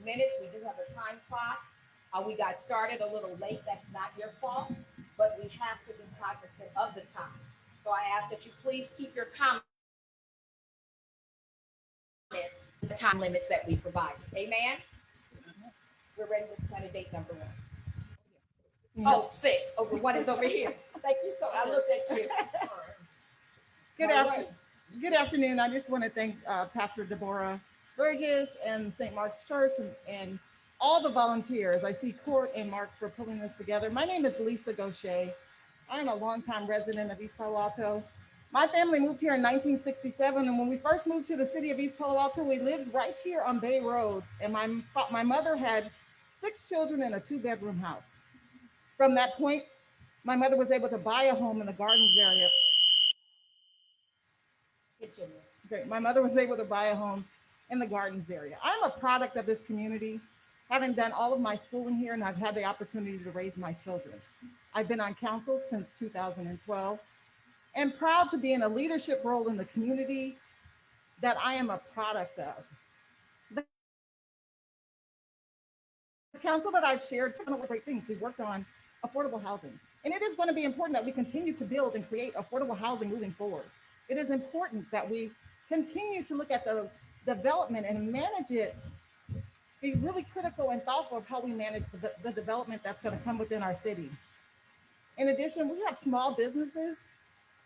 minutes. We do have a time clock. We got started a little late. That's not your fault, but we have to be cognizant of the time. So I ask that you please keep your comments the time limits that we provide. Amen. We're ready with candidate number one. Oh, six. Oh, the one is over here. Thank you. So I looked at you. Good afternoon. I just want to thank Pastor Deborah Burgess and St. Mark's Church and all the volunteers. I see Court and Mark for pulling this together. My name is Lisa Gaucher. I'm a longtime resident of East Palo Alto. My family moved here in 1967, and when we first moved to the city of East Palo Alto, we lived right here on Bay Road, and my mother had 6 children in a 2-bedroom house. From that point, my mother was able to buy a home in the Gardens area. Great. My mother was able to buy a home in the Gardens area. I'm a product of this community, having done all of my schooling here, and I've had the opportunity to raise my children. I've been on council since 2012 and proud to be in a leadership role in the community that I am a product of. The council that I've shared some great things. We've worked on affordable housing, and it is going to be important that we continue to build and create affordable housing moving forward. It is important that we continue to look at the development and manage it, be really critical and thoughtful of how we manage the development that's going to come within our city. In addition, we have small businesses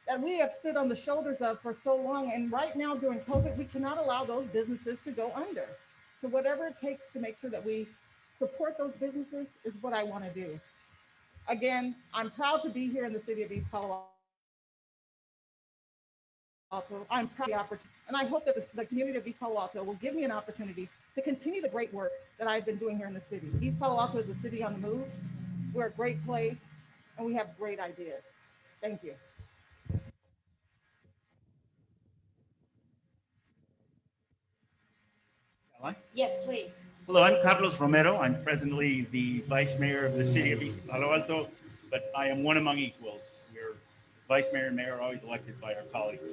that we have stood on the shoulders of for so long. And right now during COVID, we cannot allow those businesses to go under. So whatever it takes to make sure that we support those businesses is what I want to do. Again, I'm proud to be here in the city of East Palo Alto. I'm proud of the opportunity, and I hope that the community of East Palo Alto will give me an opportunity to continue the great work that I've been doing here in the city. East Palo Alto is a city on the move. We're a great place, and we have great ideas. Thank you. Yes, please. Hello, I'm Carlos Romero. I'm presently the Vice Mayor of the City of East Palo Alto, but I am one among equals. We're Vice Mayor and Mayor are always elected by our colleagues.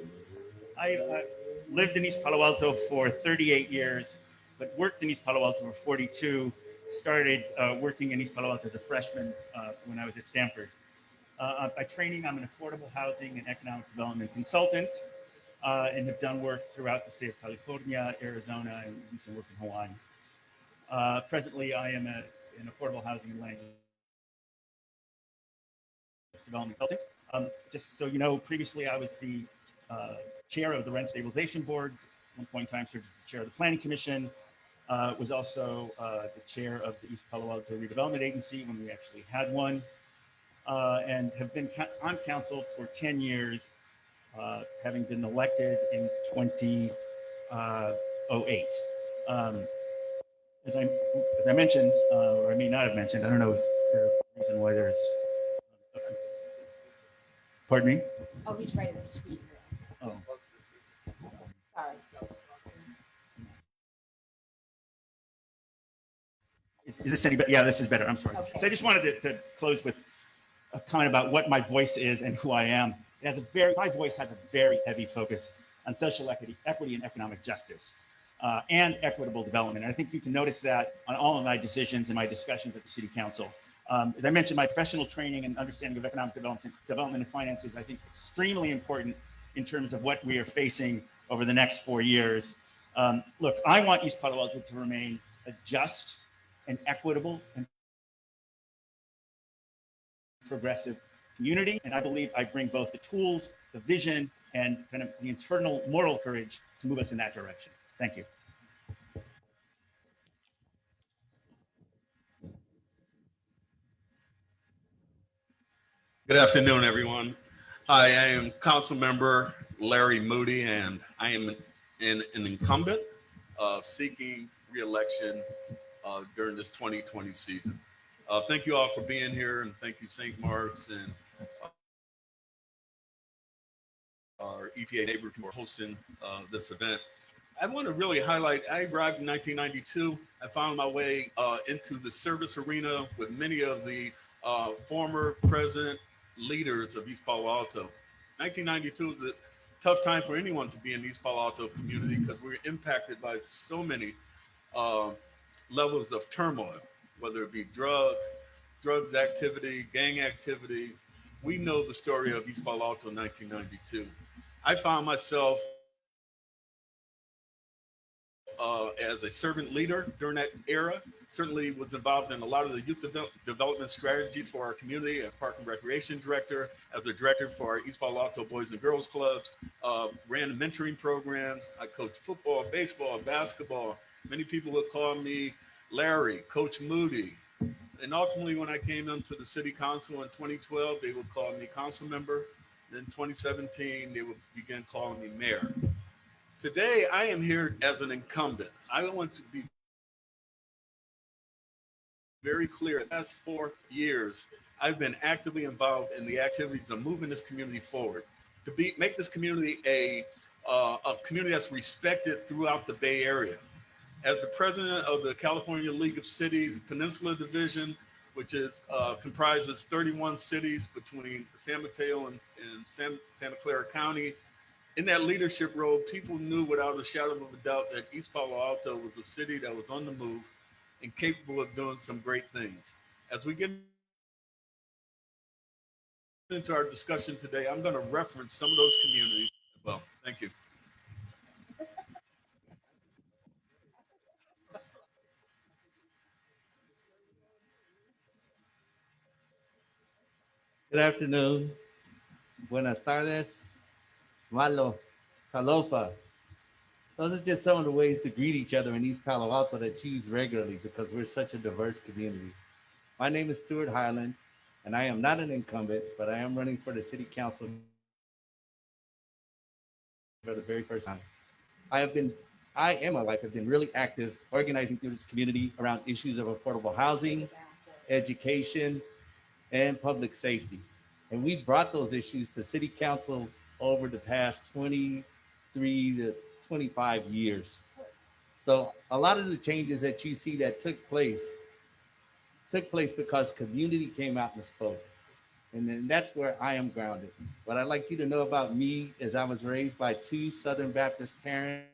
I lived in East Palo Alto for 38 years, but worked in East Palo Alto for 42. Started working in East Palo Alto as a freshman when I was at Stanford. By training, I'm an affordable housing and economic development consultant and have done work throughout the state of California, Arizona, and some work in Hawaii. Presently, I am an affordable housing and land development consultant. Just so you know, previously I was the chair of the Rent Stabilization Board. At one point in time, served as the chair of the Planning Commission. Was also the chair of the East Palo Alto Redevelopment Agency when we actually had one, and have been on council for 10 years, having been elected in 2008. As I mentioned, or I may not have mentioned, I don't know, is there a reason why there's, pardon me? Oh, he's ready to speak. Oh. Sorry. Is this any better? Yeah, this is better. I'm sorry. Okay. So I just wanted to close with a comment about what my voice is and who I am. My voice has a very heavy focus on social equity and economic justice and equitable development. And I think you can notice that on all of my decisions and my discussions at the City Council. As I mentioned, my professional training and understanding of economic development and finances, I think extremely important in terms of what we are facing over the next 4 years. Look, I want East Palo Alto to remain a just and equitable and progressive community. And I believe I bring both the tools, the vision, and kind of the internal moral courage to move us in that direction. Thank you. Good afternoon, everyone. Hi, I am Council Member Larry Moody, and I am an incumbent seeking re-election during this 2020 season. Thank you all for being here, and thank you, St. Mark's and our EPA Neighbors who are hosting this event. I want to really highlight, I arrived in 1992. I found my way into the service arena with many of the former present leaders of East Palo Alto. 1992 is a tough time for anyone to be in the East Palo Alto community because we were impacted by so many levels of turmoil, whether it be drugs activity, gang activity. We know the story of East Palo Alto 1992. I found myself as a servant leader during that era. Certainly was involved in a lot of the youth development strategies for our community as park and recreation director, as a director for our East Palo Alto Boys and Girls Clubs, ran mentoring programs. I coached football, baseball, basketball. Many people would call me Larry, Coach Moody. And ultimately, when I came into the city council in 2012, they would call me council member. In 2017, they would begin calling me mayor. Today, I am here as an incumbent. I want to be very clear. The last 4 years, I've been actively involved in the activities of moving this community forward to make this community a community that's respected throughout the Bay Area. As the president of the California League of Cities Peninsula Division, which comprises 31 cities between San Mateo and Santa Clara County, in that leadership role, people knew without a shadow of a doubt that East Palo Alto was a city that was on the move and capable of doing some great things. As we get into our discussion today, I'm going to reference some of those communities as well. Thank you. Good afternoon. Buenas tardes. Malo. Talofa. Those are just some of the ways to greet each other in East Palo Alto that you use regularly because we're such a diverse community. My name is Stuart Highland, and I am not an incumbent, but I am running for the city council for the very first time. I and my wife have been really active organizing through this community around issues of affordable housing, education, and public safety. And we brought those issues to city councils over the past 23 to 25 years. So a lot of the changes that you see that took place because community came out and spoke. And then that's where I am grounded. What I'd like you to know about me is I was raised by two Southern Baptist parents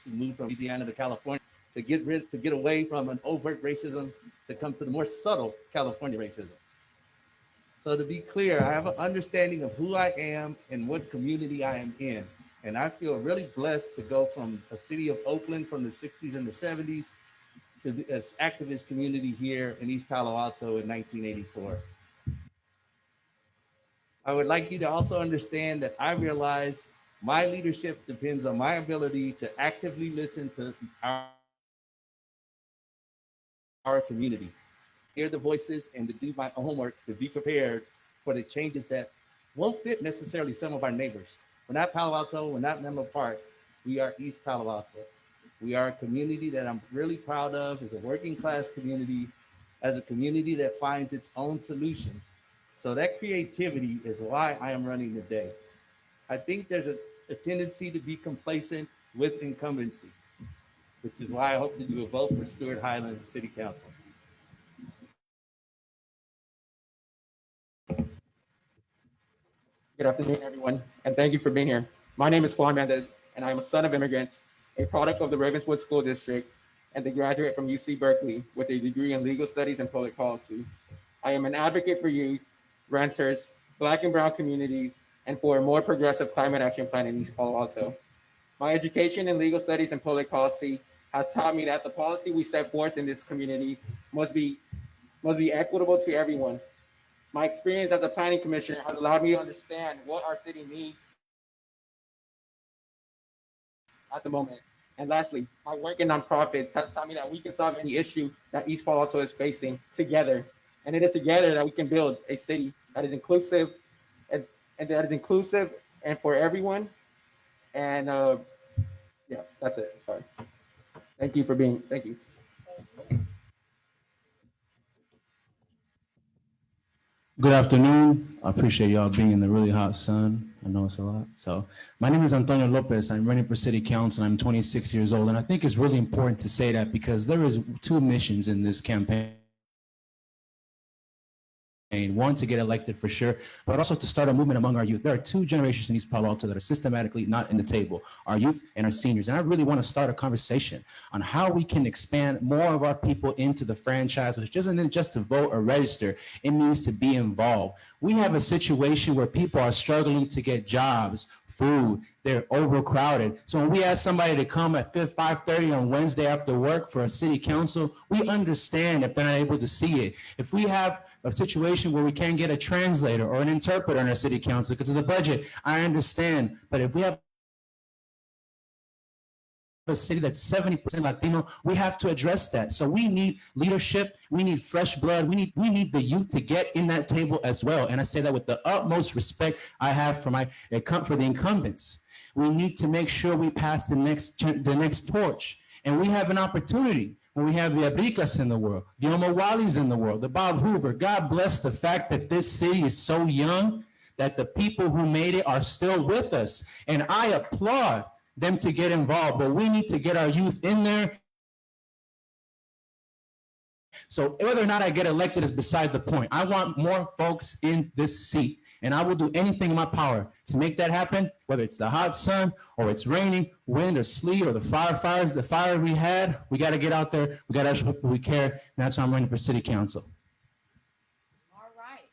who moved from Louisiana to California to get away from an overt racism to come to the more subtle California racism. So to be clear, I have an understanding of who I am and what community I am in. And I feel really blessed to go from a city of Oakland from the 60s and the 70s to this activist community here in East Palo Alto in 1984. I would like you to also understand that I realize my leadership depends on my ability to actively listen to our community, hear the voices, and to do my homework to be prepared for the changes that won't fit necessarily some of our neighbors. We're not Palo Alto, we're not Menlo Park, we are East Palo Alto. We are a community that I'm really proud of as a working class community, as a community that finds its own solutions. So that creativity is why I am running today. I think there's a tendency to be complacent with incumbency, which is why I hope that you will vote for Stuart Highland City Council. Good afternoon, everyone, and thank you for being here. My name is Juan Mendez, and I am a son of immigrants, a product of the Ravenswood School District, and a graduate from UC Berkeley with a degree in legal studies and public policy. I am an advocate for youth, renters, Black and Brown communities, and for a more progressive climate action plan in East Palo Alto. My education in legal studies and public policy has taught me that the policy we set forth in this community must be equitable to everyone. My experience as a planning commissioner has allowed me to understand what our city needs at the moment. And lastly, my work in nonprofits has taught me that we can solve any issue that East Palo Alto is facing together. And it is together that we can build a city that is inclusive and that is inclusive and for everyone. And yeah, that's it. Sorry. Thank you. Good afternoon. I appreciate y'all being in the really hot sun. I know it's a lot. So my name is Antonio Lopez. I'm running for city council. I'm 26 years old. And I think it's really important to say that because there is two missions in this campaign. One, to get elected for sure, but also to start a movement among our youth. There are two generations in East Palo Alto that are systematically not in the table, our youth and our seniors. And I really want to start a conversation on how we can expand more of our people into the franchise, which isn't just to vote or register, it means to be involved. We have a situation where people are struggling to get jobs, food, they're overcrowded. So when we ask somebody to come at 5:30 on Wednesday after work for a city council, we understand if they're not able to see it. If we have a situation where we can't get a translator or an interpreter in our city council because of the budget, I understand. But if we have a city that's 70% Latino, we have to address that. So we need leadership, we need fresh blood, we need the youth to get in that table as well. And I say that with the utmost respect I have for the incumbents. We need to make sure we pass the next torch. And we have an opportunity when we have the Abricas in the world, the Omawalis in the world, the Bob Hoover. God bless the fact that this city is so young that the people who made it are still with us. And I applaud them to get involved, but we need to get our youth in there. So whether or not I get elected is beside the point. I want more folks in this seat, and I will do anything in my power to make that happen, whether it's the hot sun or it's raining, wind or sleet or the firefighters, the fire we had. We got to get out there. We got to show people we care, and that's why I'm running for city council. All right.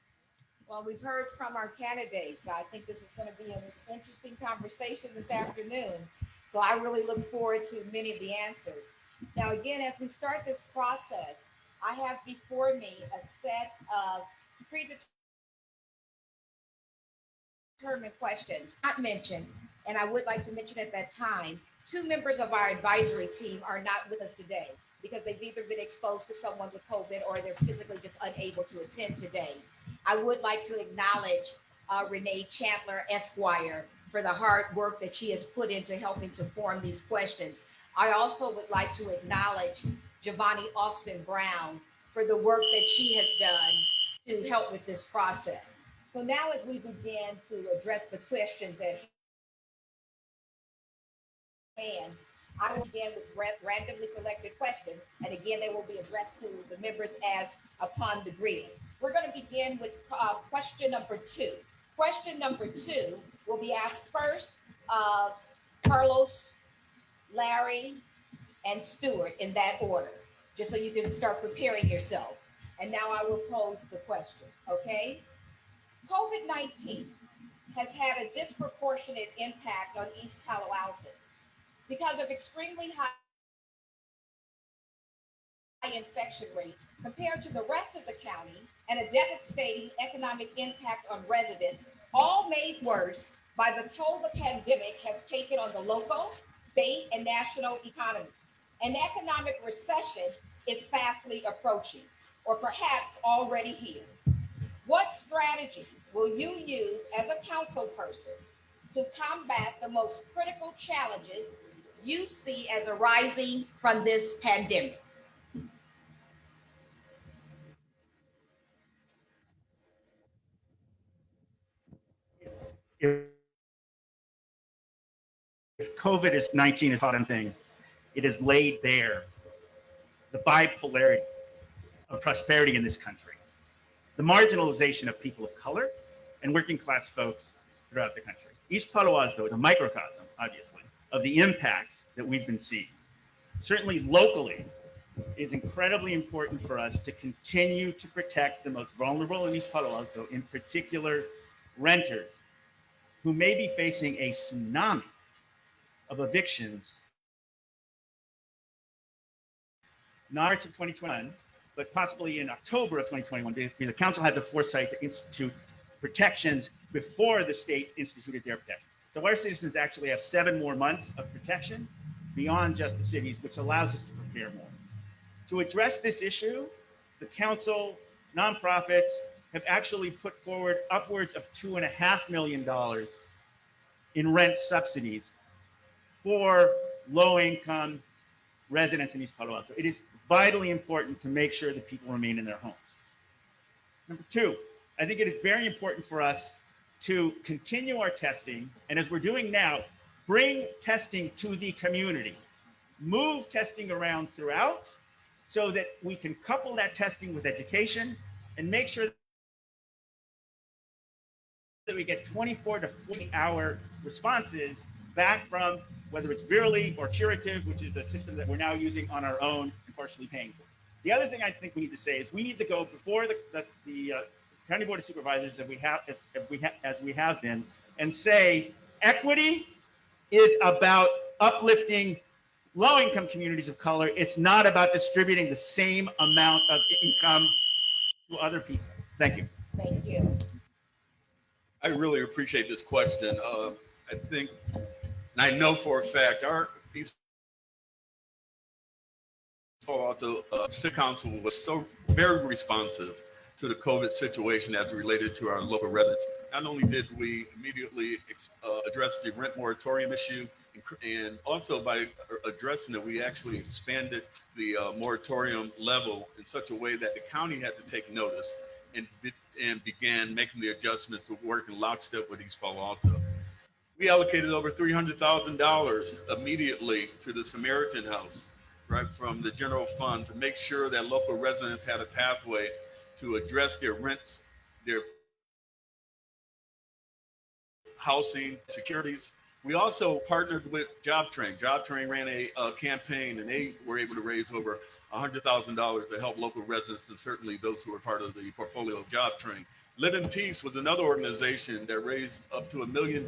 Well, we've heard from our candidates. I think this is going to be an interesting conversation this afternoon. So I really look forward to many of the answers. Now, again, as we start this process, I have before me a set of predetermined questions not mentioned, and I would like to mention at that time, 2 members of our advisory team are not with us today because they've either been exposed to someone with COVID or they're physically just unable to attend today. I would like to acknowledge Renee Chandler, Esquire, for the hard work that she has put into helping to form these questions. I also would like to acknowledge Giovanni Austin Brown for the work that she has done to help with this process. So now as we begin to address the questions at hand, I will begin with randomly selected questions. And again, they will be addressed to the members as upon the greeting. We're going to begin with question number 2. Question number 2 will be asked first of Carlos, Larry, and Stuart in that order, just so you can start preparing yourself. And now I will pose the question, okay? COVID-19 has had a disproportionate impact on East Palo Alto because of extremely high infection rates compared to the rest of the county and a devastating economic impact on residents, all made worse by the toll the pandemic has taken on the local, state, and national economy. An economic recession is fastly approaching, or perhaps already here. What strategies will you use as a council person to combat the most critical challenges you see as arising from this pandemic? If COVID-19 is hot and thing, it has laid bare the bipolarity of prosperity in this country, the marginalization of people of color and working class folks throughout the country. East Palo Alto is a microcosm, obviously, of the impacts that we've been seeing. Certainly locally, it is incredibly important for us to continue to protect the most vulnerable in East Palo Alto, in particular renters who may be facing a tsunami of evictions, not March of 2021, but possibly in October of 2021, because the council had the foresight to institute protections before the state instituted their protection. So our citizens actually have 7 more months of protection beyond just the cities, which allows us to prepare more. To address this issue, the council, nonprofits have actually put forward upwards of $2.5 million in rent subsidies for low-income residents in East Palo Alto. It is vitally important to make sure that people remain in their homes. Number 2, I think it is very important for us to continue our testing, and as we're doing now, bring testing to the community. Move testing around throughout so that we can couple that testing with education and make sure that we get 24 to 40-hour responses back from whether it's virally or curative, which is the system that we're now using on our own and partially paying for. The other thing I think we need to say is we need to go before the County Board of Supervisors as we have been, and say equity is about uplifting low-income communities of color. It's not about distributing the same amount of income to other people. Thank you. Thank you. I really appreciate this question. I think, and I know for a fact, our East Palo Alto City Council was so very responsive to the COVID situation as related to our local residents. Not only did we immediately address the rent moratorium issue, and also by addressing it, we actually expanded the moratorium level in such a way that the county had to take notice and began making the adjustments to work in lockstep with East Palo Alto. We allocated over $300,000 immediately to the Samaritan House, right from the general fund, to make sure that local residents had a pathway to address their rents, their housing, securities. We also partnered with Job Train. Job Train ran a campaign, and they were able to raise over $100,000 to help local residents, and certainly those who were part of the portfolio of Job Train. Live in Peace was another organization that raised up to $1 million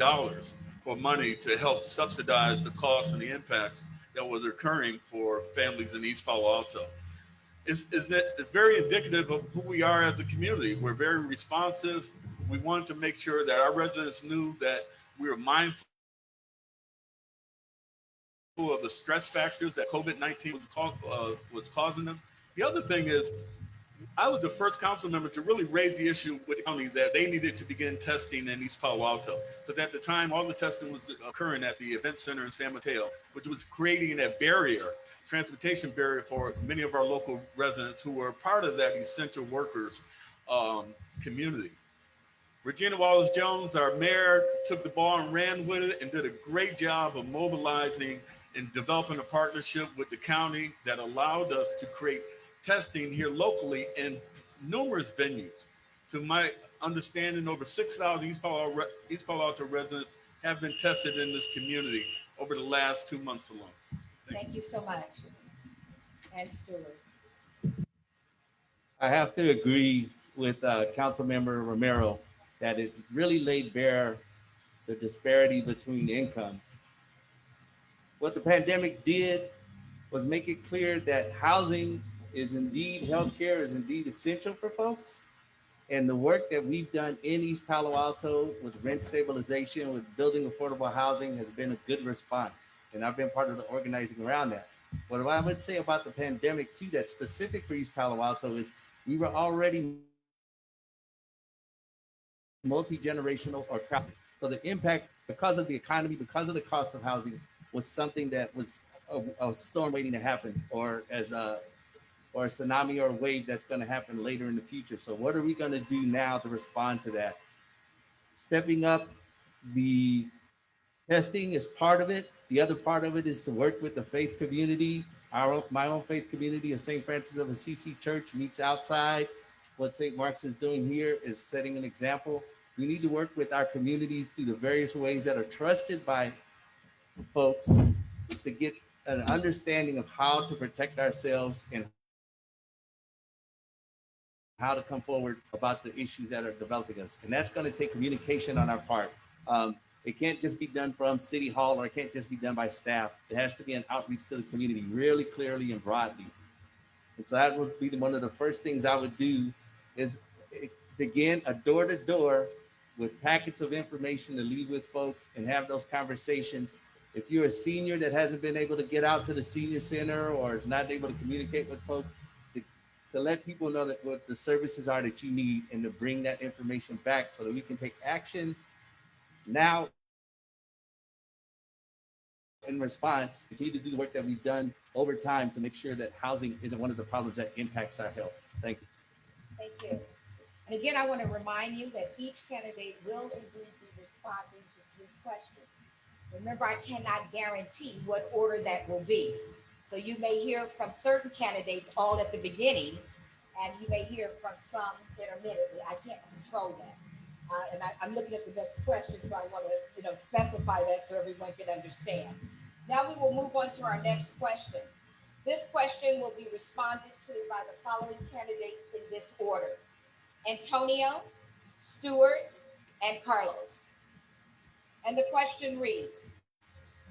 for money to help subsidize the costs and the impacts that was occurring for families in East Palo Alto. It's very indicative of who we are as a community. We're very responsive. We wanted to make sure that our residents knew that we were mindful of the stress factors that COVID-19 was causing them. The other thing is, I was the first council member to really raise the issue with the county that they needed to begin testing in East Palo Alto. Because at the time, all the testing was occurring at the event center in San Mateo, which was creating a barrier, transportation barrier for many of our local residents who were part of that essential workers community. Regina Wallace Jones, our mayor, took the ball and ran with it and did a great job of mobilizing and developing a partnership with the county that allowed us to create testing here locally in numerous venues. To my understanding, over 6,000 East Palo Alto residents have been tested in this community over the last 2 months alone. Thank you so much. And Stuart. I have to agree with Councilmember Romero that it really laid bare the disparity between incomes. What the pandemic did was make it clear that housing is indeed, healthcare is indeed essential for folks. And the work that we've done in East Palo Alto with rent stabilization, with building affordable housing has been a good response. And I've been part of the organizing around that. But what I would say about the pandemic too, that's specific for East Palo Alto, is we were already multi-generational or cross. So the impact, because of the economy, because of the cost of housing, was something that was a storm waiting to happen, or as a tsunami or a wave that's going to happen later in the future. So what are we going to do now to respond to that? Stepping up the testing is part of it. The other part of it is to work with the faith community. My own faith community of St. Francis of Assisi Church meets outside. What St. Mark's is doing here is setting an example. We need to work with our communities through the various ways that are trusted by folks to get an understanding of how to protect ourselves and how to come forward about the issues that are developing us. And that's going to take communication on our part. It can't just be done from City Hall, or it can't just be done by staff. It has to be an outreach to the community really clearly and broadly. And so that would be one of the first things I would do, is begin a door-to-door with packets of information to leave with folks and have those conversations. If you're a senior that hasn't been able to get out to the senior center or is not able to communicate with folks, to let people know that what the services are that you need, and to bring that information back so that we can take action now in response, continue to do the work that we've done over time to make sure that housing isn't one of the problems that impacts our health. Thank you. Thank you. And again, I want to remind you that each candidate will indeed be responding to 3 questions. Remember, I cannot guarantee what order that will be. So you may hear from certain candidates all at the beginning, and you may hear from some intermittently. I can't control that. And I'm looking at the next question, so I want to, specify that so everyone can understand. Now we will move on to our next question. This question will be responded to by the following candidates in this order: Antonio, Stewart, and Carlos. And the question reads,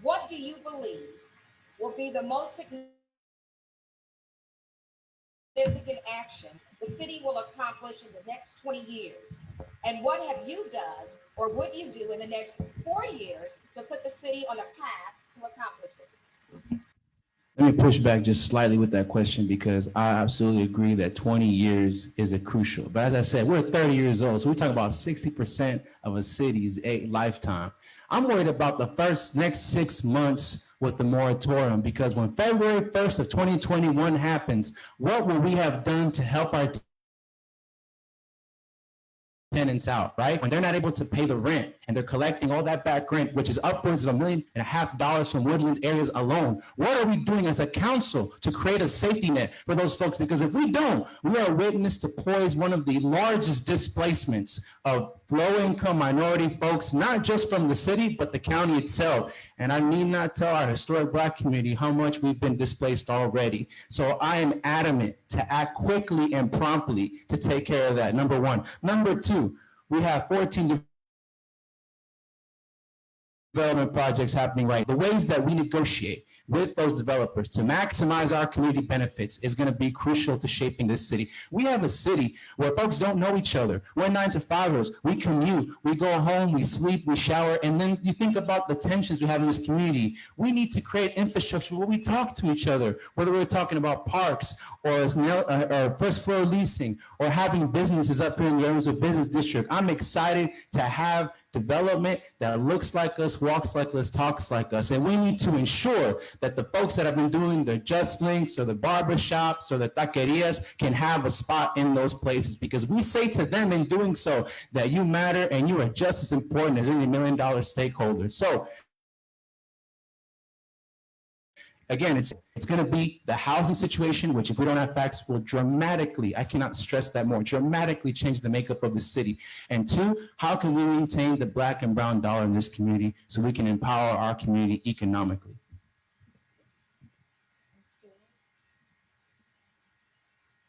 what do you believe will be the most significant action the city will accomplish in the next 20 years? And what have you done or would you do in the next 4 years to put the city on a path to accomplish it? Let me push back just slightly with that question because I absolutely agree that 20 years is a crucial. But as I said, we're 30 years old, so we're talking about 60% of a city's a lifetime. I'm worried about the next 6 months with the moratorium because when February 1st of 2021 happens, what will we have done to help our tenants out, right? When they're not able to pay the rent and they're collecting all that back rent, which is upwards of $1.5 million from woodland areas alone. What are we doing as a council to create a safety net for those folks? Because if we don't, we are witness to poise one of the largest displacements of low-income minority folks, not just from the city, but the county itself. And I need not tell our historic Black community how much we've been displaced already. So I am adamant to act quickly and promptly to take care of that, number one. Number two, we have 14 development projects happening right. The ways that we negotiate with those developers to maximize our community benefits is going to be crucial to shaping this city. We have a city where folks don't know each other. We're 9-to-5ers. We commute. We go home. We sleep. We shower. And then you think about the tensions we have in this community. We need to create infrastructure where we talk to each other, whether we're talking about parks or first floor leasing or having businesses up here in the areas of business district. I'm excited to have development that looks like us, walks like us, talks like us. And we need to ensure that the folks that have been doing the Just Links or the barbershops or the taquerias can have a spot in those places, because we say to them in doing so that you matter and you are just as important as any $1 million stakeholder. So again, it's going to be the housing situation, which if we don't have facts will dramatically, I cannot stress that more, dramatically change the makeup of the city. And two, how can we maintain the Black and brown dollar in this community so we can empower our community economically?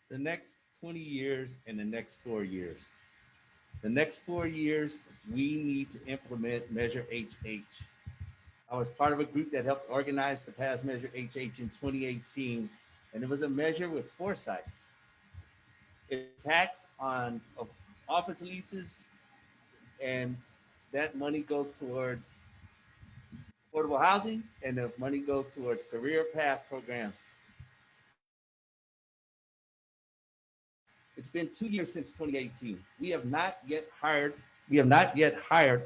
The next 20 years and the next 4 years. The next 4 years, we need to implement Measure HH. I was part of a group that helped organize the past Measure HH in 2018, and it was a measure with foresight. It tax on office leases, and that money goes towards affordable housing, and the money goes towards career path programs. It's been 2 years since 2018. We have not yet hired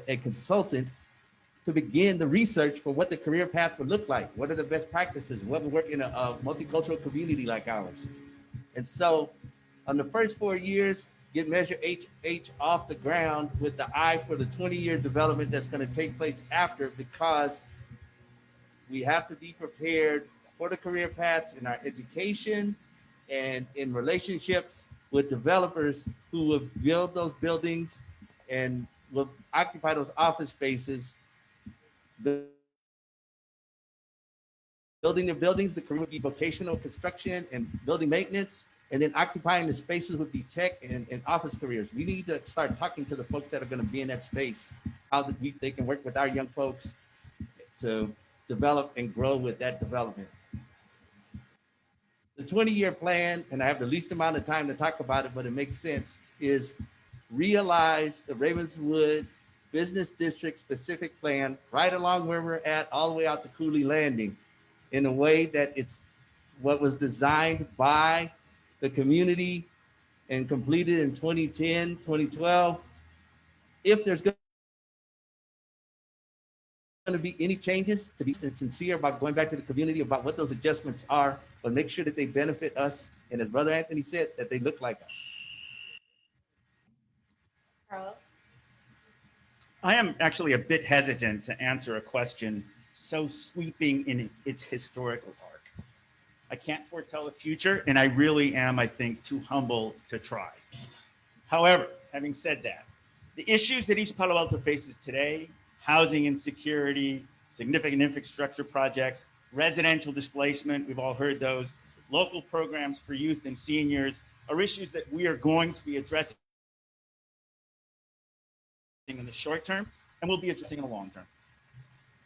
a consultant to begin the research for what the career path would look like. What are the best practices? What would work in a multicultural community like ours? And so on the first 4 years, get Measure HH off the ground with the eye for the 20-year development that's going to take place after, because we have to be prepared for the career paths in our education and in relationships with developers who will build those buildings and will occupy those office spaces. Building the buildings, the career would be vocational construction and building maintenance, and then occupying the spaces would be tech and office careers. We need to start talking to the folks that are going to be in that space, how they can work with our young folks to develop and grow with that development. The 20-year plan, and I have the least amount of time to talk about it, but it makes sense, is realize the Ravenswood Business District specific plan right along where we're at, all the way out to Cooley Landing, in a way that it's what was designed by the community and completed in 2010, 2012. If there's going to be any changes, to be sincere about going back to the community about what those adjustments are, but make sure that they benefit us. And as Brother Anthony said, that they look like us. Carlos? I am actually a bit hesitant to answer a question so sweeping in its historical arc. I can't foretell the future, and I really am, I think, too humble to try. However, having said that, The issues that East Palo Alto faces today, housing insecurity, significant infrastructure projects, residential displacement, we've all heard those, local programs for youth and seniors, are issues that we are going to be addressing in the short term, and we'll be addressing in the long term.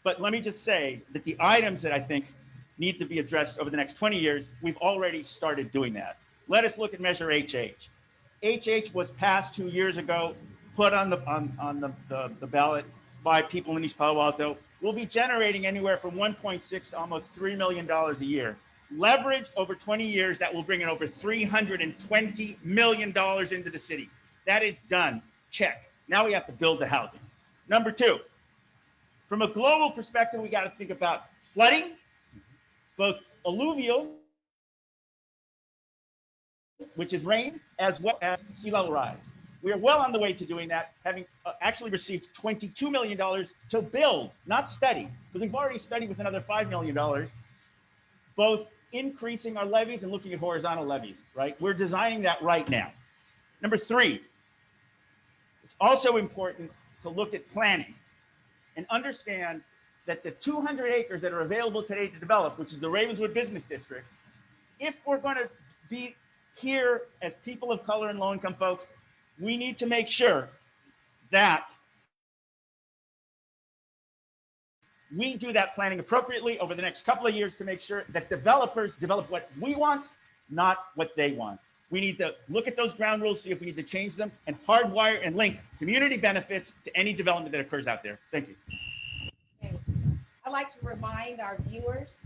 But let me just say that the items that I think need to be addressed over the next 20 years, we've already started doing that. Let us look at Measure HH. HH was passed 2 years ago, put on the ballot by people in East Palo Alto. We'll be generating anywhere from 1.6 to almost $3 million a year. Leveraged over 20 years, that will bring in over $320 million into the city. That is done. Check. Now we have to build the housing. Number two, from a global perspective, we got to think about flooding, both alluvial, which is rain, as well as sea level rise. We are well on the way to doing that, having actually received $22 million to build, not study, because we've already studied with another $5 million, both increasing our levees and looking at horizontal levees, right? We're designing that right now. Number three, it's also important to look at planning and understand that the 200 acres that are available today to develop, which is the Ravenswood Business District, if we're going to be here as people of color and low-income folks, we need to make sure that we do that planning appropriately over the next couple of years to make sure that developers develop what we want, not what they want. We need to look at those ground rules, see if we need to change them, and hardwire and link community benefits to any development that occurs out there. Thank you. I'd like to remind our viewers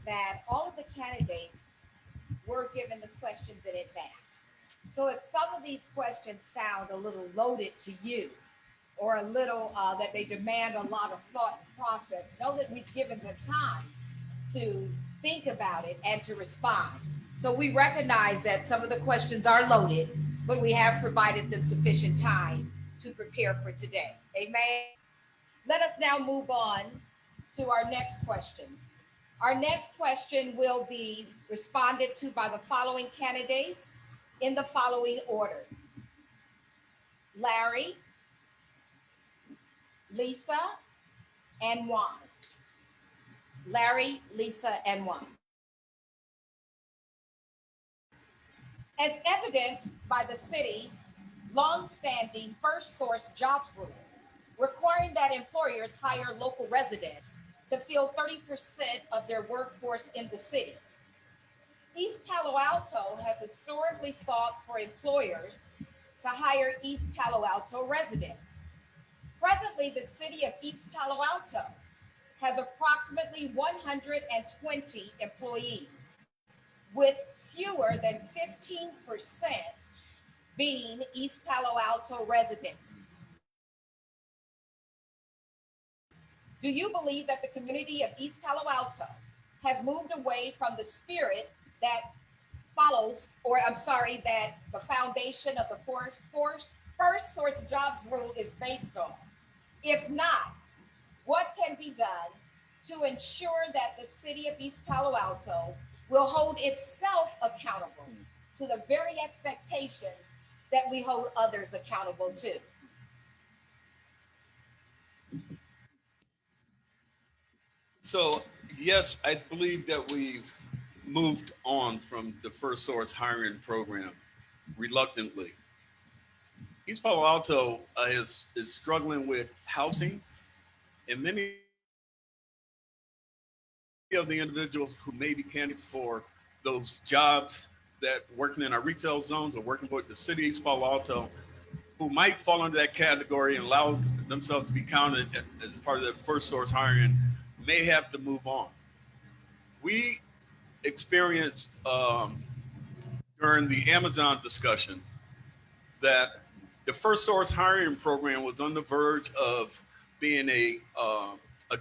that all of the candidates were given the questions in advance. So if some of these questions sound a little loaded to you, or a little that they demand a lot of thought and process, know that we've given them time to think about it and to respond. So we recognize that some of the questions are loaded, but we have provided them sufficient time to prepare for today. Amen. Let us now move on to our next question. Our next question will be responded to by the following candidates in the following order: Larry, Lisa, and Juan. Larry, Lisa, and Juan. As evidenced by the city's long-standing first source jobs rule, requiring that employers hire local residents to fill 30% of their workforce in the city, East Palo Alto has historically sought for employers to hire East Palo Alto residents. Presently, the city of East Palo Alto has approximately 120 employees, with fewer than 15% being East Palo Alto residents. Do you believe that the community of East Palo Alto has moved away from the spirit that that the foundation of the first source jobs rule is based on? If not, what can be done to ensure that the city of East Palo Alto will hold itself accountable to the very expectations that we hold others accountable to? So, yes, I believe that we've moved on from the first source hiring program reluctantly. East Palo Alto is struggling with housing, and many of the individuals who may be candidates for those jobs that working in our retail zones or working with the city of East Palo Alto, who might fall under that category and allow themselves to be counted as part of the first source hiring, may have to move on. We experienced during the Amazon discussion that the first source hiring program was on the verge of being a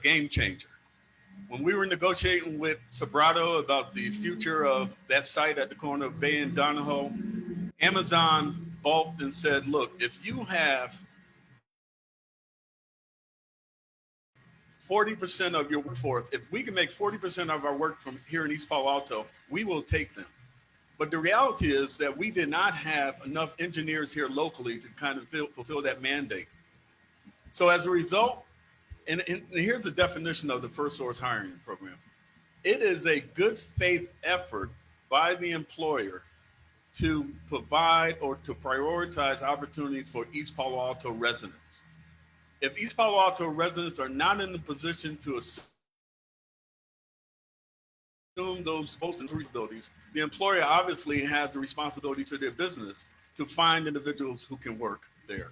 game changer. When we were negotiating with Sobrato about the future of that site at the corner of Bay and Donahoe, Amazon balked and said, look, if you have 40% of your workforce, if we can make 40% of our work from here in East Palo Alto, we will take them. But the reality is that we did not have enough engineers here locally to kind of fulfill that mandate. So as a result, and here's the definition of the first source hiring program. It is a good faith effort by the employer to provide or to prioritize opportunities for East Palo Alto residents. If East Palo Alto residents are not in the position to assume those responsibilities, the employer obviously has the responsibility to their business to find individuals who can work there.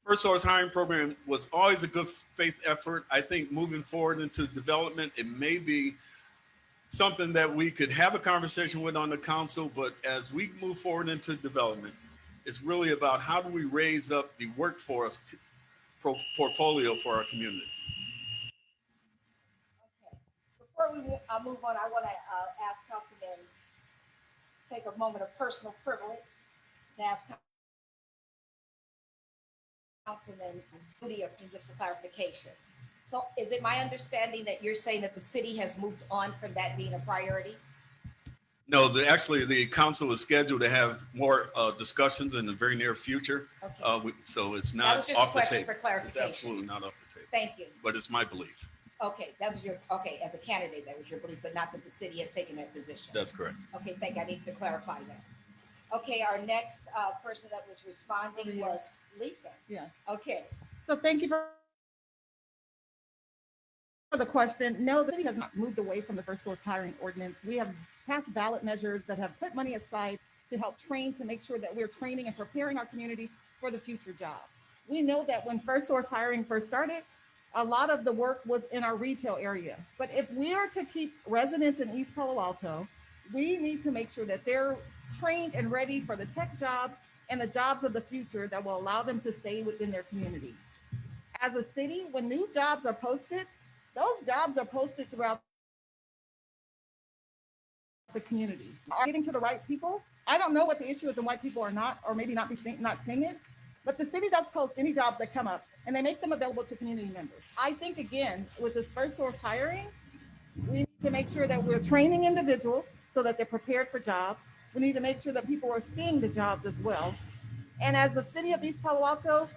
First source hiring program was always a good faith effort. I think moving forward into development, it may be something that we could have a conversation with on the council, but as we move forward into development, it's really about how do we raise up the workforce portfolio for our community. Okay. Before we move on, I want to ask Councilman, take a moment of personal privilege to ask Councilman Booty just for clarification. So is it my understanding that you're saying that the city has moved on from that being a priority? No, actually, the council is scheduled to have more discussions in the very near future. Okay. So it's That not was just a off the question table. for It's clarification. absolutely not off the table, Thank you. but it's my belief. Okay, that was your, okay, as a candidate, that was your belief, but not that the city has taken that position. That's correct. Okay, thank you. I need to clarify that. Okay, our next person that was responding was Lisa. Yes. Okay, So thank you for the question. No, the city has not moved away from the first source hiring ordinance. We have passed ballot measures that have put money aside to help train, to make sure that we're training and preparing our community for the future jobs. We know that when first source hiring first started, a lot of the work was in our retail area. But if we are to keep residents in East Palo Alto, we need to make sure that they're trained and ready for the tech jobs and the jobs of the future that will allow them to stay within their community. As a city, when new jobs are posted, those jobs are posted throughout the community. Are getting to the right people? I don't know what the issue is and why people are not, or maybe not seeing it, but the city does post any jobs that come up and they make them available to community members. I think, again, with this first source hiring, we need to make sure that we're training individuals so that they're prepared for jobs. We need to make sure that people are seeing the jobs as well. And as the city of East Palo Alto,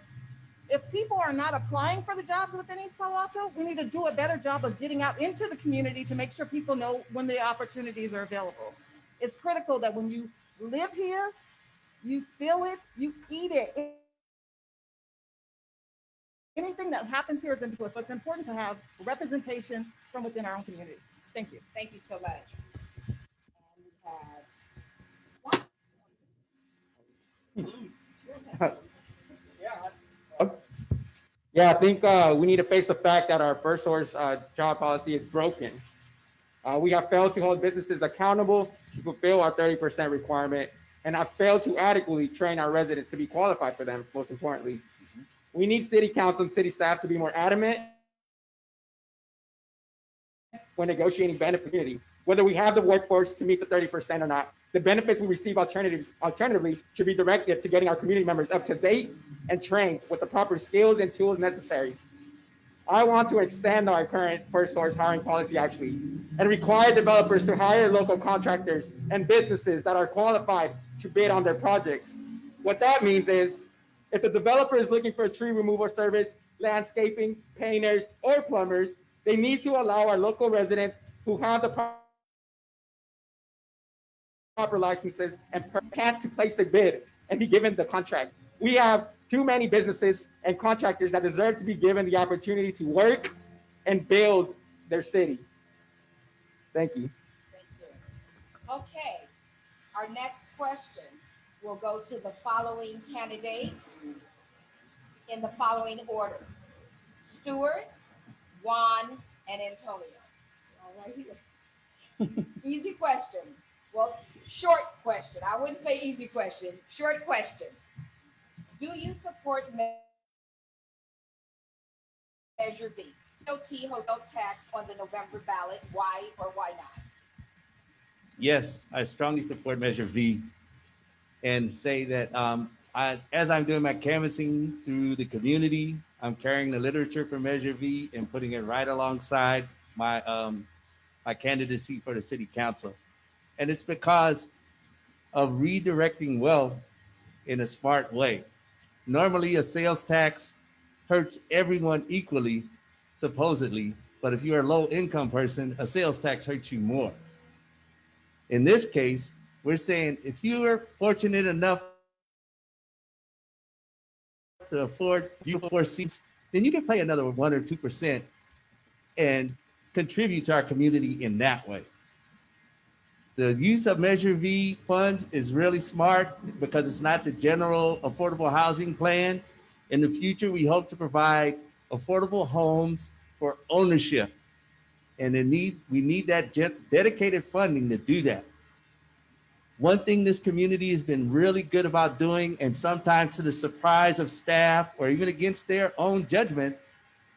if people are not applying for the jobs within East Palo Alto, we need to do a better job of getting out into the community to make sure people know when the opportunities are available. It's critical that when you live here, you feel it, you eat it. Anything that happens here is important. So it's important to have representation from within our own community. Thank you. thank you so much. And we have Yeah, I think we need to face the fact that our first source job policy is broken. We have failed to hold businesses accountable to fulfill our 30% requirement, and have failed to adequately train our residents to be qualified for them, most importantly. We need city council and city staff to be more adamant when negotiating benefit community. Whether we have the workforce to meet the 30% or not, the benefits we receive alternatively should be directed to getting our community members up to date and trained with the proper skills and tools necessary. I want to extend our current first source hiring policy actually, and require developers to hire local contractors and businesses that are qualified to bid on their projects. What that means is, if the developer is looking for a tree removal service, landscaping, painters, or plumbers, they need to allow our local residents who have the proper licenses and chance to place a bid and be given the contract. We have too many businesses and contractors that deserve to be given the opportunity to work and build their city. Thank you. Thank you. Okay, our next question will go to the following candidates in the following order: Stewart, Juan, and Antonio. All right here. Easy question. Well, short question. I wouldn't say easy question. Short question. Do you support Measure B? Hotel tax on the November ballot. Why or why not? Yes, I strongly support Measure V, and say that as I'm doing my canvassing through the community, I'm carrying the literature for Measure V and putting it right alongside my my candidacy for the city council. And it's because of redirecting wealth in a smart way. Normally, a sales tax hurts everyone equally, supposedly, but if you're a low income person, a sales tax hurts you more. In this case, we're saying if you are fortunate enough to afford you 4 seats, then you can pay another 1 or 2% and contribute to our community in that way. The use of Measure V funds is really smart because it's not the general affordable housing plan. In the future, we hope to provide affordable homes for ownership. And we need that dedicated funding to do that. One thing this community has been really good about doing, and sometimes to the surprise of staff or even against their own judgment,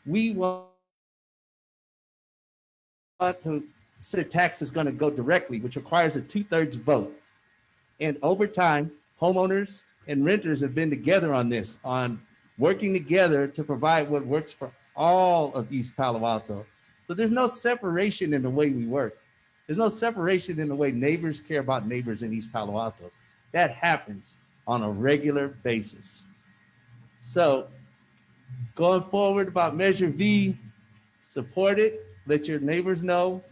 we want to say the tax is going to go directly, which requires a 2/3 vote. And over time, homeowners and renters have been together on this, on working together to provide what works for all of East Palo Alto. So there's no separation in the way we work. There's no separation in the way neighbors care about neighbors in East Palo Alto. That happens on a regular basis. So going forward about Measure V, support it, let your neighbors know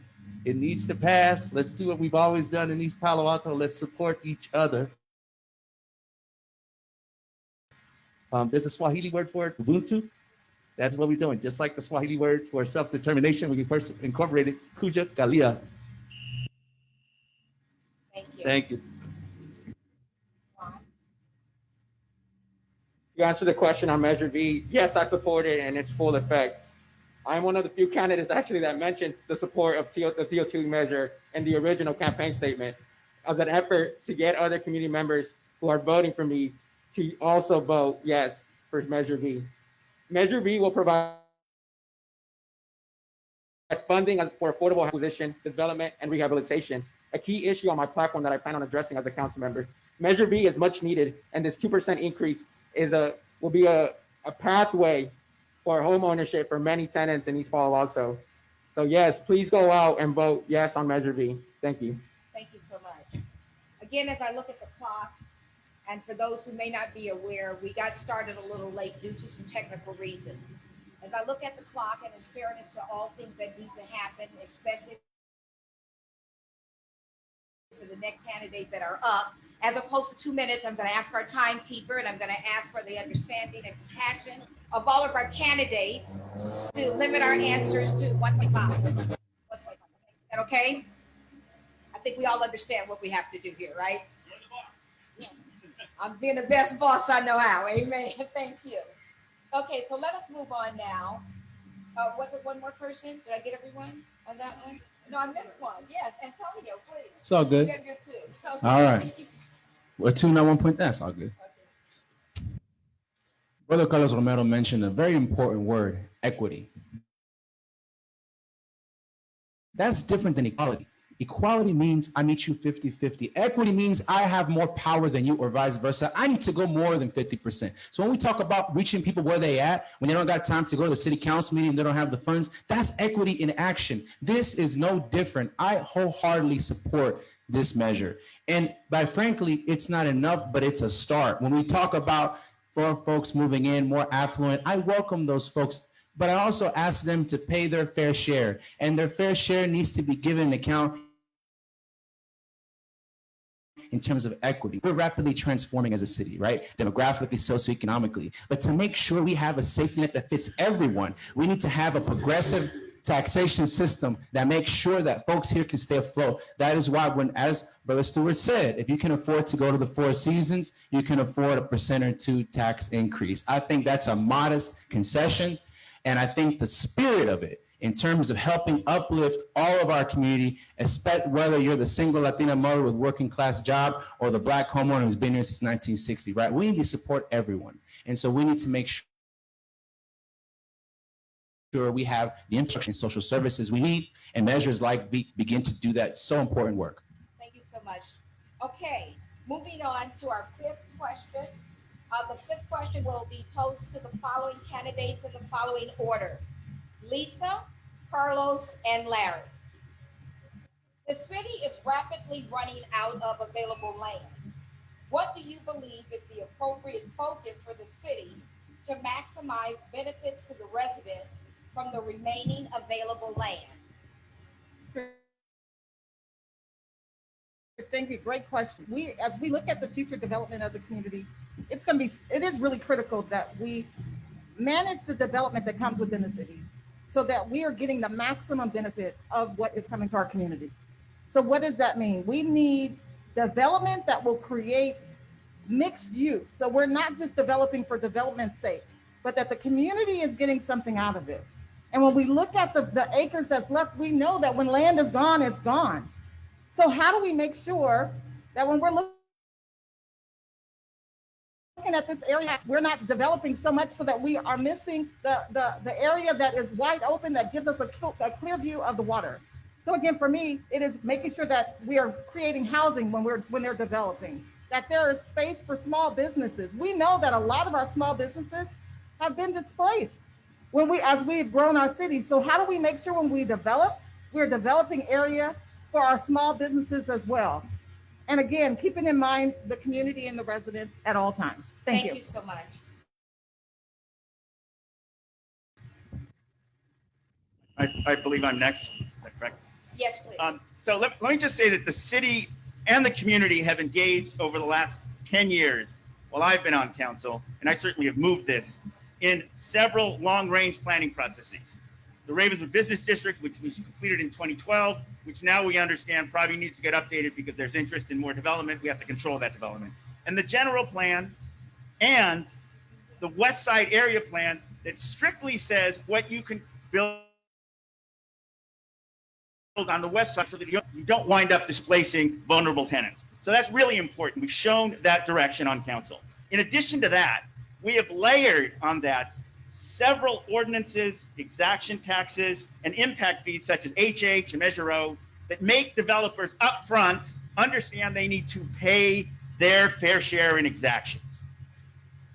it needs to pass. Let's do what we've always done in East Palo Alto. Let's support each other. There's a Swahili word for it, Ubuntu. That's what we're doing. Just like the Swahili word for self-determination, we first incorporated Kuja Galia. Thank you. Thank you. To answer the question on Measure V, yes, I support it and its full effect. I'm one of the few candidates actually that mentioned the support of the TO2 measure in the original campaign statement as an effort to get other community members who are voting for me to also vote yes for Measure V. Measure V will provide funding for affordable acquisition, development, and rehabilitation, a key issue on my platform that I plan on addressing as a council member. Measure B is much needed, and this 2% increase will be a pathway for home ownership for many tenants in East Palo Alto. So yes, please go out and vote yes on Measure B. Thank you. Thank you so much. Again, as I look at the clock, and for those who may not be aware, we got started a little late due to some technical reasons. As I look at the clock, and in fairness to all things that need to happen, especially for the next candidates that are up, as opposed to 2 minutes, I'm going to ask our timekeeper, and I'm going to ask for the understanding and passion of all of our candidates to limit our answers to 1.5. 1.5. Is that okay? I think we all understand what we have to do here, right? I'm being the best boss I know how. Amen. Thank you. Okay, so let us move on now. Was it one more person? Did I get everyone on that one? No, I missed one. Yes, Antonio, please. It's all good. You got your two. Okay. All right. Well, 2, not 1 point. That's all good. Brother Carlos Romero mentioned a very important word, equity. That's different than equality. Equality means I meet you 50-50. Equity means I have more power than you or vice versa. I need to go more than 50%. So when we talk about reaching people where they at, when they don't got time to go to the city council meeting, they don't have the funds, that's equity in action. This is no different. I wholeheartedly support this measure. And by frankly, it's not enough, but it's a start. When we talk about for folks moving in, more affluent, I welcome those folks, but I also ask them to pay their fair share, and their fair share needs to be given an account in terms of equity. We're rapidly transforming as a city, right? Demographically, socioeconomically. But to make sure we have a safety net that fits everyone, we need to have a progressive taxation system that makes sure that folks here can stay afloat. That is why when, as Brother Stewart said, if you can afford to go to the Four Seasons, you can afford a 1% or 2% tax increase. I think that's a modest concession. And I think the spirit of it in terms of helping uplift all of our community, especially whether you're the single Latina mother with working class job or the Black homeowner who's been here since 1960, right? We need to support everyone. And so we need to make sure we have the infrastructure and social services we need, and measures like begin to do that so important work. Thank you so much. Okay, moving on to our fifth question. The fifth question will be posed to the following candidates in the following order: Lisa, Carlos, and Larry. The city is rapidly running out of available land. What do you believe is the appropriate focus for the city to maximize benefits to the residents from the remaining available land? Thank you. Great question. As we look at the future development of the community, it is really critical that we manage the development that comes within the city so that we are getting the maximum benefit of what is coming to our community. So what does that mean? We need development that will create mixed use. So we're not just developing for development's sake, but that the community is getting something out of it. And when we look at the acres that's left, we know that when land is gone, it's gone. So how do we make sure that when we're looking at this area, we're not developing so much so that we are missing the area that is wide open that gives us a clear view of the water. So again, for me, it is making sure that we are creating housing when they're developing, that there is space for small businesses. We know that a lot of our small businesses have been displaced as we've grown our city. So how do we make sure when we develop, we're developing area for our small businesses as well? And again, keeping in mind the community and the residents at all times. Thank you. Thank you so much. I believe I'm next. Is that correct? Yes, please. So let me just say that the city and the community have engaged over the last 10 years while I've been on council, and I certainly have moved this, in several long-range planning processes. The Ravenswood Business District, which was completed in 2012, which now we understand probably needs to get updated because there's interest in more development. We have to control that development. And the general plan and the West Side area plan that strictly says what you can build on the west side so that you don't wind up displacing vulnerable tenants. So that's really important. We've shown that direction on council. In addition to that, we have layered on that several ordinances, exaction taxes, and impact fees such as HH and Measure O that make developers upfront understand they need to pay their fair share in exactions.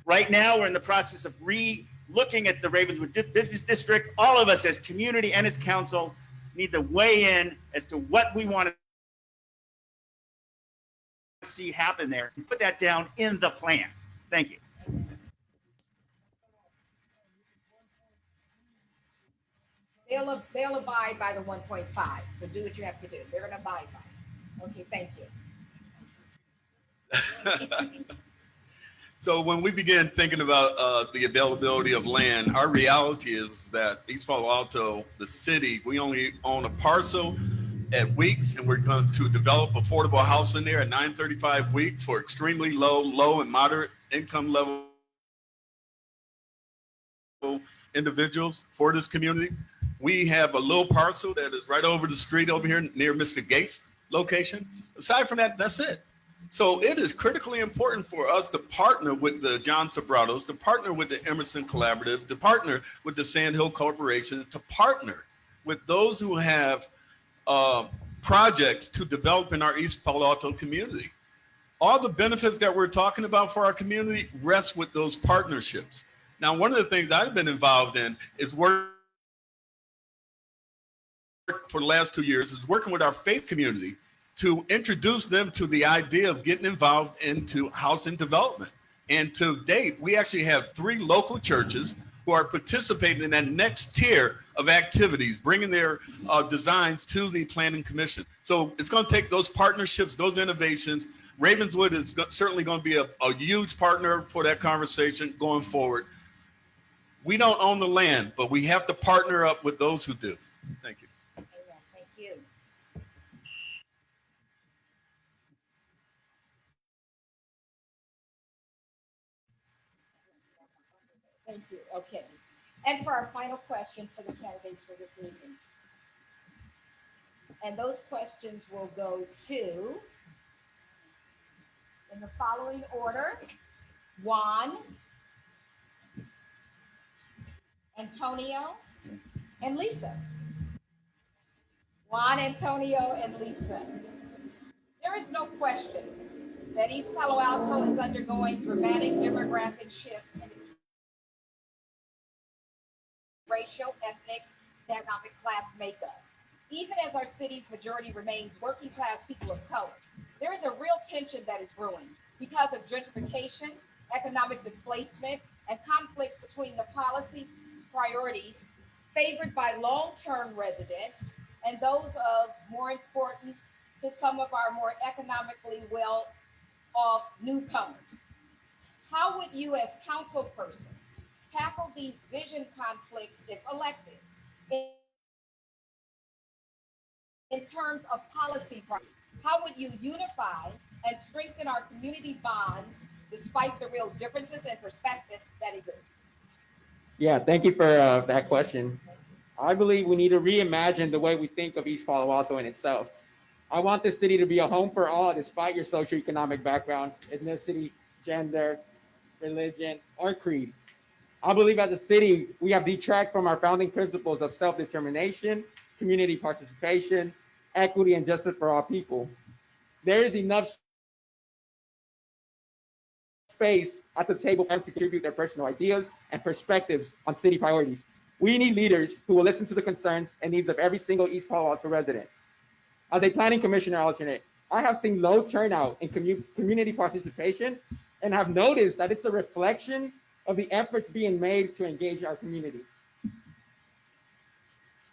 Right now, we're in the process of re-looking at the Ravenswood Business District. All of us as community and as council need to weigh in as to what we want to see happen there and put that down in the plan. Thank you. They'll abide by the 1.5. So do what you have to do. They're going to abide by it. Okay, thank you. So when we begin thinking about the availability of land, our reality is that East Palo Alto, the city, we only own a parcel at Weeks, and we're going to develop affordable housing there at 935 Weeks for extremely low and moderate income level individuals for this community. We have a little parcel that is right over the street over here near Mr. Gates' location. Aside from that, that's it. So it is critically important for us to partner with the John Sobrados, to partner with the Emerson Collaborative, to partner with the Sand Hill Corporation, to partner with those who have projects to develop in our East Palo Alto community. All the benefits that we're talking about for our community rest with those partnerships. Now, one of the things I've been involved in is work for the last 2 years is working with our faith community to introduce them to the idea of getting involved into housing development. And to date, we actually have 3 local churches who are participating in that next tier of activities, bringing their designs to the Planning Commission. So it's going to take those partnerships, those innovations. Ravenswood is certainly going to be a huge partner for that conversation going forward. We don't own the land, but we have to partner up with those who do. Thank you. Amen. Thank you. Thank you. Okay. And for our final question for the candidates for this evening. And those questions will go to, in the following order, Juan, Antonio, and Lisa. Juan, Antonio, and Lisa. There is no question that East Palo Alto is undergoing dramatic demographic shifts in its racial, ethnic, and economic class makeup. even as our city's majority remains working class people of color, there is a real tension that is brewing because of gentrification, economic displacement, and conflicts between the policy priorities favored by long-term residents and those of more importance to some of our more economically well-off newcomers. How would you, as councilperson, tackle these vision conflicts if elected in terms of policy priorities? How would you unify and strengthen our community bonds despite the real differences and perspectives that exist? Yeah, thank you for that question. I believe we need to reimagine the way we think of East Palo Alto in itself. I want this city to be a home for all, despite your socioeconomic background, ethnicity, gender, religion, or creed. I believe as a city, we have detracted from our founding principles of self-determination, community participation, equity, and justice for all people. There is enough space at the table for them to contribute their personal ideas and perspectives on city priorities. We need leaders who will listen to the concerns and needs of every single East Palo Alto resident. As a planning commissioner alternate, I have seen low turnout in community participation and have noticed that it's a reflection of the efforts being made to engage our community.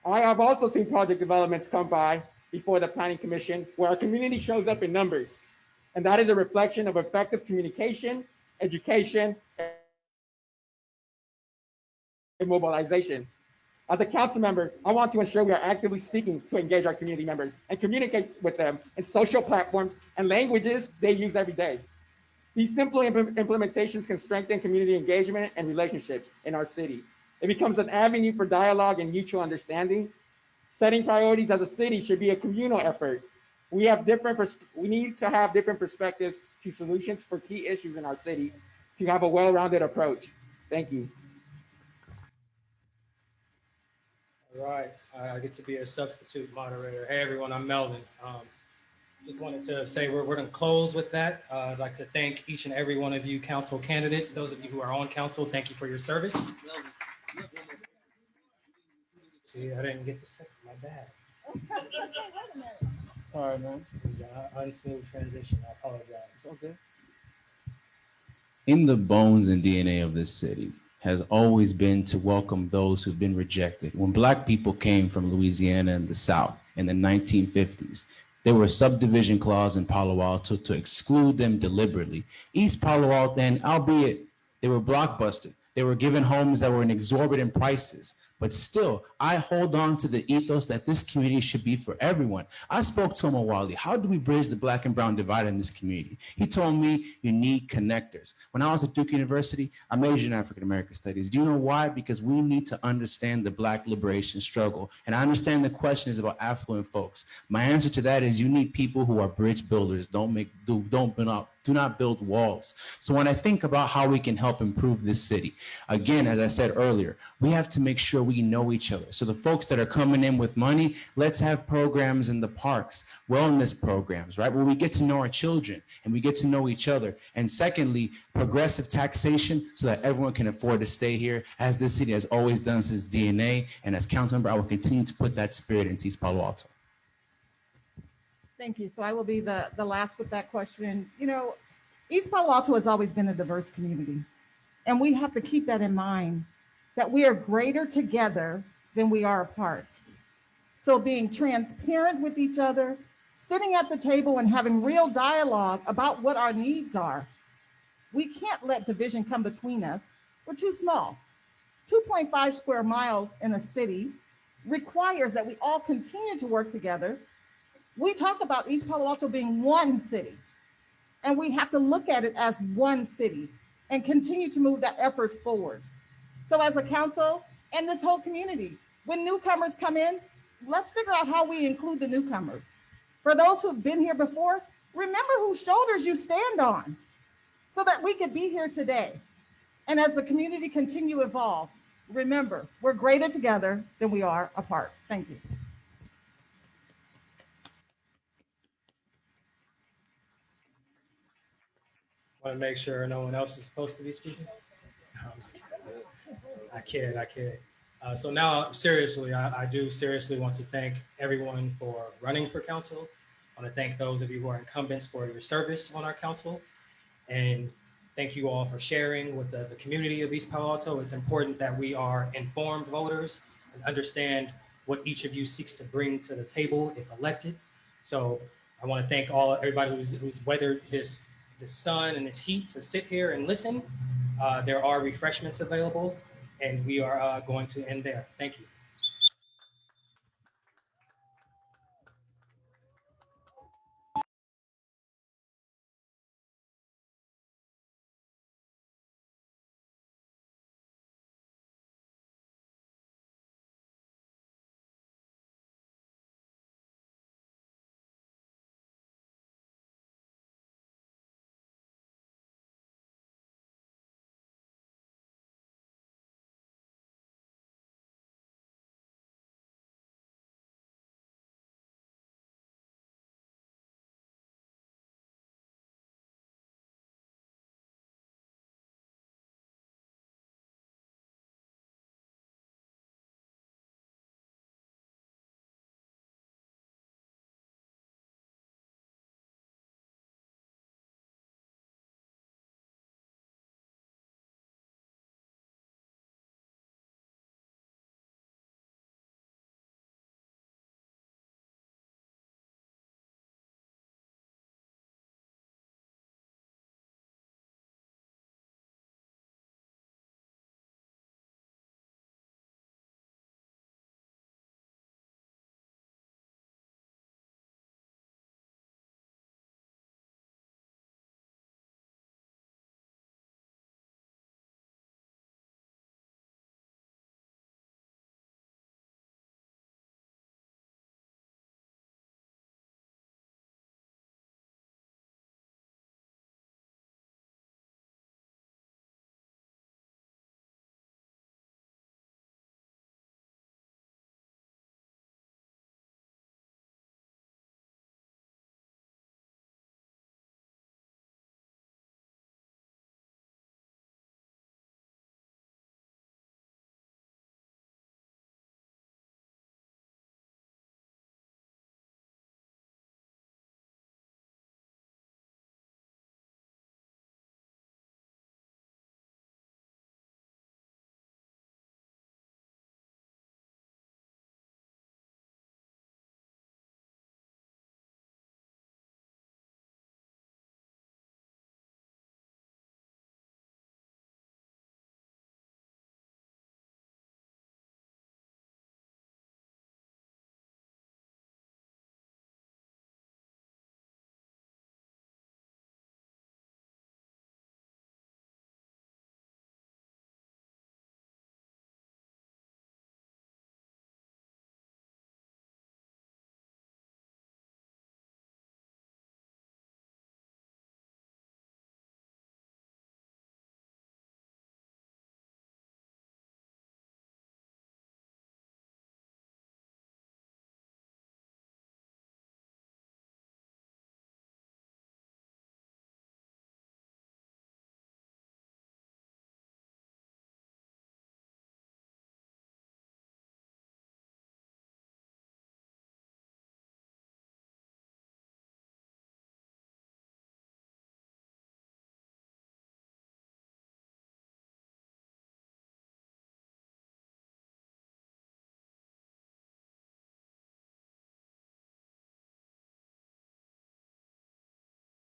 I have also seen project developments come by before the planning commission where our community shows up in numbers. And that is a reflection of effective communication, education, and mobilization. As a council member, I want to ensure we are actively seeking to engage our community members and communicate with them in social platforms and languages they use every day. These simple implementations can strengthen community engagement and relationships in our city. It becomes an avenue for dialogue and mutual understanding. Setting priorities as a city should be a communal effort. We need to have different perspectives to solutions for key issues in our city to have a well-rounded approach. Thank you. All right, I get to be a substitute moderator. Hey everyone, I'm Melvin. Just wanted to say we're going to close with that. I'd like to thank each and every one of you council candidates. Those of you who are on council, thank you for your service. See, I didn't get to say my bad. Sorry, man. It was an unsmooth transition. I apologize. It's okay. In the bones and DNA of this city has always been to welcome those who've been rejected. When Black people came from Louisiana and the South in the 1950s, there were a subdivision clause in Palo Alto to exclude them deliberately. East Palo Alto, and albeit they were blockbusted, they were given homes that were in exorbitant prices. But still, I hold on to the ethos that this community should be for everyone. I spoke to Omawali, how do we bridge the Black and brown divide in this community? He told me you need connectors. When I was at Duke University, I majored in African American studies. Do you know why? Because we need to understand the Black liberation struggle. And I understand the question is about affluent folks. My answer to that is you need people who are bridge builders. Do not build walls. So when I think about how we can help improve this city, again, as I said earlier, we have to make sure we know each other. So the folks that are coming in with money, let's have programs in the parks, wellness programs, right? Where we get to know our children and we get to know each other. And secondly, progressive taxation so that everyone can afford to stay here, as this city has always done since DNA. And as council member, I will continue to put that spirit into East Palo Alto. Thank you. So I will be the last with that question. You know, East Palo Alto has always been a diverse community, and we have to keep that in mind, that we are greater together than we are apart. So being transparent with each other, sitting at the table and having real dialogue about what our needs are. We can't let division come between us. We're too small. 2.5 square miles in a city requires that we all continue to work together. We talk about East Palo Alto being one city, and we have to look at it as one city and continue to move that effort forward. So as a council and this whole community, when newcomers come in, let's figure out how we include the newcomers. For those who've been here before, remember whose shoulders you stand on so that we could be here today. And as the community continue to evolve, remember, we're greater together than we are apart. Thank you. Want to make sure no one else is supposed to be speaking? No, I'm just kidding. I kid. So now, seriously, I do seriously want to thank everyone for running for council. I want to thank those of you who are incumbents for your service on our council. And thank you all for sharing with the community of East Palo Alto. It's important that we are informed voters and understand what each of you seeks to bring to the table if elected. So I want to thank everybody who's weathered this sun and this heat to sit here and listen. There are refreshments available, and we are going to end there. Thank you.